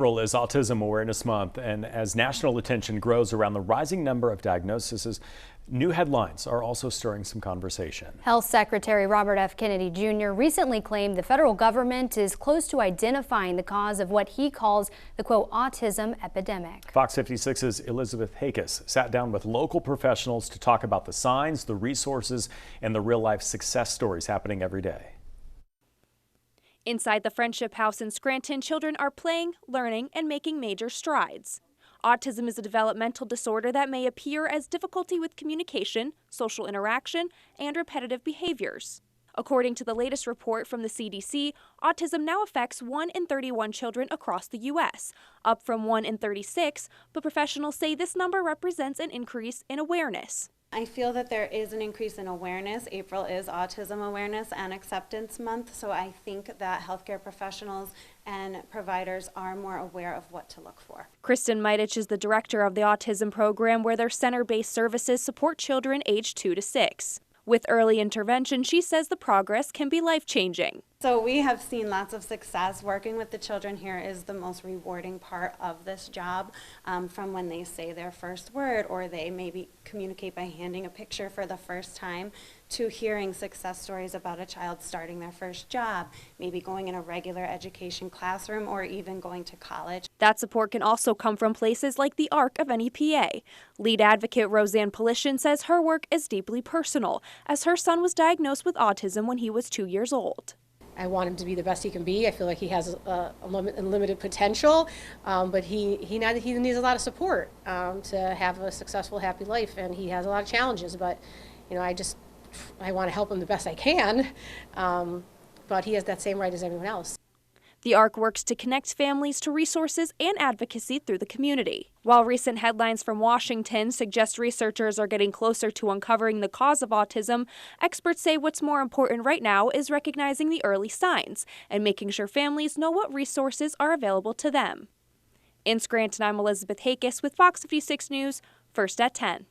April is Autism Awareness Month, and as national attention grows around the rising number of diagnoses, new headlines are also stirring some conversation. Health Secretary Robert F. Kennedy Jr. recently claimed the federal government is close to identifying the cause of what he calls the, quote, autism epidemic. Fox 56's Elizabeth Hakis sat down with local professionals to talk about the signs, the resources, and the real-life success stories happening every day. Inside the Friendship House in Scranton, children are playing, learning, and making major strides. Autism is a developmental disorder that may appear as difficulty with communication, social interaction, and repetitive behaviors. According to the latest report from the CDC, autism now affects 1 in 31 children across the U.S., up from 1 in 36, but professionals say this number represents an increase in awareness. I feel that there is an increase in awareness. April is Autism Awareness and Acceptance Month, so I think that healthcare professionals and providers are more aware of what to look for. Kristen Mitich is the director of the autism program, where their center-based services support children aged 2 to 6. With early intervention, she says the progress can be life-changing. So we have seen lots of success. Working with the children here is the most rewarding part of this job, from when they say their first word or they maybe communicate by handing a picture for the first time, to hearing success stories about a child starting their first job, maybe going in a regular education classroom, or even going to college. That support can also come from places like the ARC of NEPA. Lead advocate Roseanne Polishin says her work is deeply personal, as her son was diagnosed with autism when he was 2 years old. I want him to be the best he can be. I feel like he has a limited potential, but he needs a lot of support to have a successful, happy life, and he has a lot of challenges. But you know, I want to help him the best I can, but he has that same right as everyone else. The ARC works to connect families to resources and advocacy through the community. While recent headlines from Washington suggest researchers are getting closer to uncovering the cause of autism, experts say what's more important right now is recognizing the early signs and making sure families know what resources are available to them. In Scranton, I'm Elizabeth Hakis with Fox 56 News, First at 10.